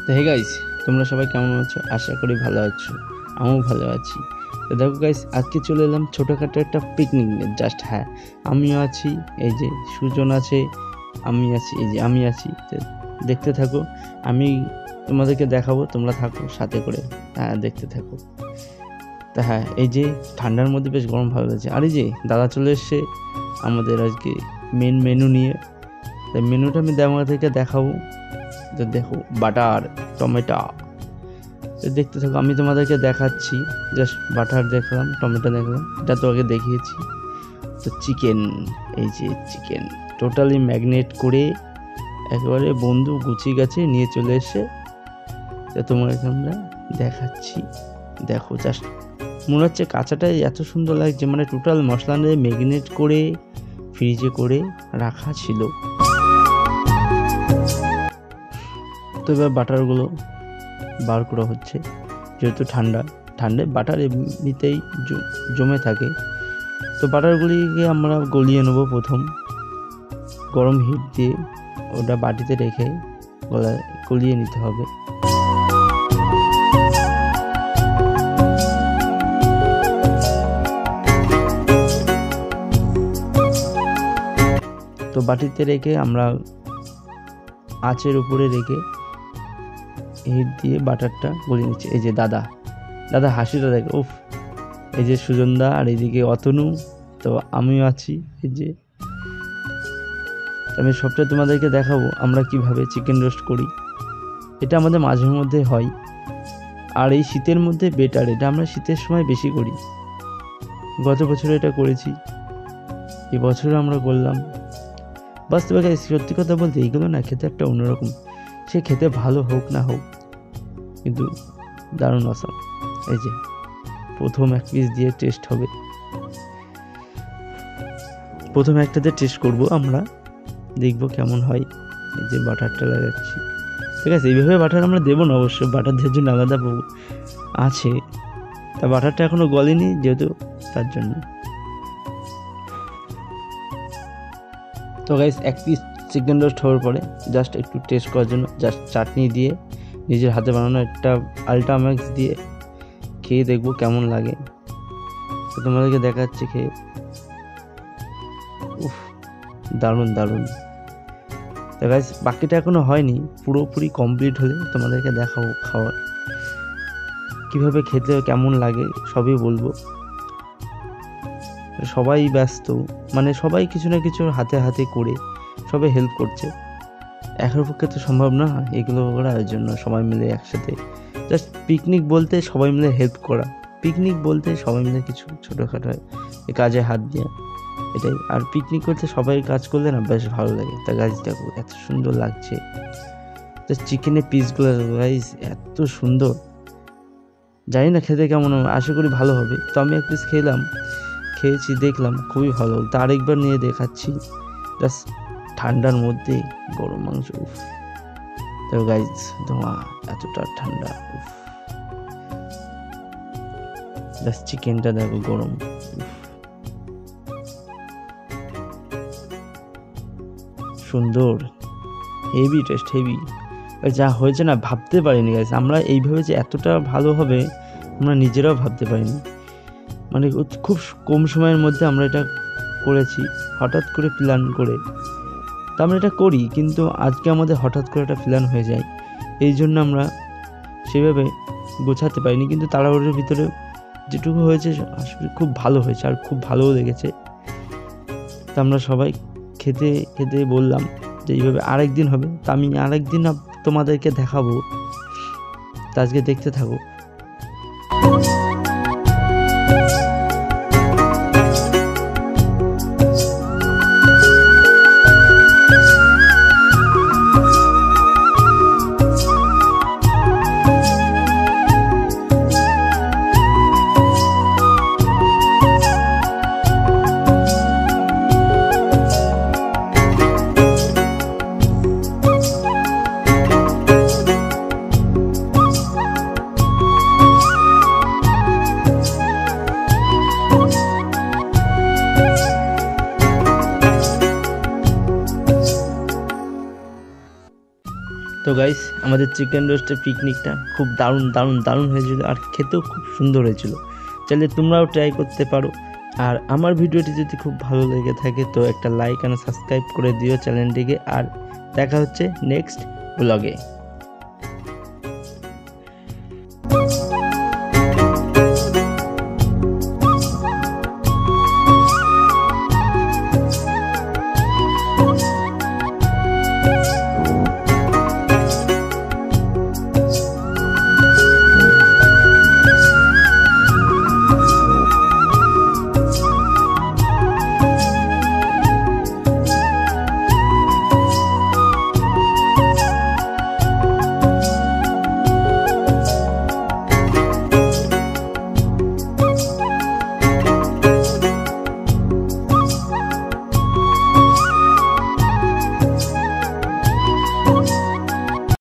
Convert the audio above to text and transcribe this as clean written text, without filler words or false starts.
তো hey guys, তোমরা সবাই কেমন আছো? আশা করি ভালো আছো, আমিও ভালো আছি। তো দেখো গাইস, আজকে চলে এলাম ছোটোখাটো একটা পিকনিক নিয়ে। জাস্ট হ্যাঁ, আমিও আছি, এই যে সুজন আছে, আমি আছি, এই যে আমি আছি। তো দেখতে থাকো, আমি তোমাদেরকে দেখাবো, তোমরা থাকো সাথে করে। হ্যাঁ, দেখতে থাকো। তা হ্যাঁ, এই যে ঠান্ডার মধ্যে বেশ গরম ভালো লাগছে। আর এই যে দাদা চলে এসছে আমাদের আজকে মেনু নিয়ে। তাই মেনুটা আমি তোমাদেরকে দেখাবো। তো দেখো, বাটার, টমেটো। তো দেখতে থাকো, আমি তোমাদেরকে দেখাচ্ছি। জাস্ট বাটার দেখলাম, টমেটো দেখলাম, এটা তো আগে দেখিয়েছি। তো চিকেন, এই যে চিকেন টোটালি ম্যাগনেট করে একেবারে বন্ধু গুছিয়ে গেছে নিয়ে চলে এসে। তো তোমাকে আমরা দেখাচ্ছি। দেখো জাস্ট মনে হচ্ছে কাঁচাটাই এত সুন্দর লাগছে, মানে টোটাল মশলা নিয়ে ম্যাগনেট করে ফ্রিজে করে রাখা ছিল। তো এবার বাটারগুলো বার করা হচ্ছে, যেহেতু ঠান্ডায় বাটার এমনিতেই জমে থাকে। তো বাটারগুলিকে আমরা গলিয়ে নেবো। প্রথম গরম হিট দিয়ে ওটা বাটিতে রেখে গলিয়ে নিতে হবে। তো বাটিতে রেখে আমরা আঁচের উপরে রেখে হিট দিয়ে বাটারটা গলিয়ে নিচ্ছে। এই যে দাদা হাসিটা দেখে, উফ! এই যে সুজনদা, আর এইদিকে অতনু, তো আমিও আছি। এই যে আমি সবটা তোমাদেরকে দেখাবো আমরা কিভাবে চিকেন রোস্ট করি। এটা আমাদের মাঝে মধ্যে হয়, আর এই শীতের মধ্যে বেটার। এটা আমরা শীতের সময় বেশি করি। গত বছর এটা করেছি, এবছর আমরা করলাম। বাস্তবে সত্যি কথা বলতে এইগুলো না খেতে একটা অন্যরকম। সে খেতে ভালো হোক না হোক, কিন্তু দারুণ আসাম। এই যে প্রথম এক পিস দিয়ে টেস্ট হবে, প্রথম একটাতে টেস্ট করব আমরা, দেখবো কেমন হয়। এই যে বাটারটা লাগাচ্ছি, ঠিক আছে। এইভাবে বাটার আমরা দেবো না, অবশ্য বাটার দেওয়ার জন্য আলাদা আছে। তা বাটারটা এখনো গলেনি যেহেতু, তার জন্য। তো গাইস, এক পিস চিকেন রোস্ট হওয়ার পরে জাস্ট একটু টেস্ট করার জন্য জাস্ট চাটনি দিয়ে, নিজের হাতে বানানো একটা আল্টাম্যাক্স দিয়ে খেয়ে দেখবো কেমন লাগে। তো তোমাদেরকে দেখাচ্ছি খেয়ে। উফ, দারুণ। তো গাইস, বাকিটা এখনো হয়নি, পুরোপুরি কমপ্লিট হলে তোমাদেরকে দেখাবো খাওয়ার কিভাবে খেতে কেমন লাগে, সবই বলবো। সবাই ব্যস্ত, মানে সবাই কিছু না কিছু হাতে করে সবাই হেল্প করছে। একার পক্ষে তো সম্ভব না এগুলো করার জন্য। সবাই মিলে একসাথে জাস্ট পিকনিক বলতে সবাই মিলে হেল্প করা, পিকনিক বলতে সবাই মিলে কিছু ছোটোখাটো কাজে হাত দেওয়া, এটাই। আর পিকনিক করতে সবাই কাজ করলে না বেশ ভালো লাগে। তা গাইস দেখো, এত সুন্দর লাগছে। তো চিকেনের পিসগুলো গাইস এত সুন্দর, জানি না খেতে কেমন হবে, আশা করি ভালো হবে। তো আমি এক পিস খেয়েছি, দেখলাম খুবই ভালো। তো আরেকবার নিয়ে দেখাচ্ছি। জাস্ট ঠান্ডার মধ্যে গরম মাংস, উফ! তো গাইস ধোঁয়া, এতটা ঠান্ডা, উফ! জাস্ট চিকেনটা দেখো গরম, সুন্দর, হেভি টেস্ট, হেভি। যা হয়েছে না ভাবতে পারিনি গাইস, আমরা এইভাবে যে এতটা ভালো হবে আমরা নিজেরাও ভাবতে পারিনি। মানে খুব কম সময়ের মধ্যে আমরা এটা করেছি, হঠাৎ করে প্ল্যান করে। তো আমরা এটা করি, কিন্তু আজকে আমাদের হঠাৎ করে একটা প্ল্যান হয়ে যায়, এই জন্য আমরা সেভাবে গোছাতে পারিনি। কিন্তু তাড়াহুড়োর ভিতরে যেটুকু হয়েছে আসলে খুব ভালো হয়েছে, আর খুব ভালোও লেগেছে। তো আমরা সবাই খেতে বললাম যে এইভাবে আরেকদিন হবে। তো আমি আরেকদিন তোমাদেরকে দেখাবো। তো আজকে দেখতে থাকো। তো গাইস, আমাদের চিকেন রোস্টের পিকনিকটা খুব দারুণ হয়েছিল, আর খেতেও খুব সুন্দর হয়েছিল। চাইলে তোমরাও ট্রাই করতে পারো। আর আমার ভিডিওটি যদি খুব ভালো লেগে থাকে তো একটা লাইক আর সাবস্ক্রাইব করে দিও চ্যানেলটিকে। আর দেখা হচ্ছে নেক্সট ব্লগে।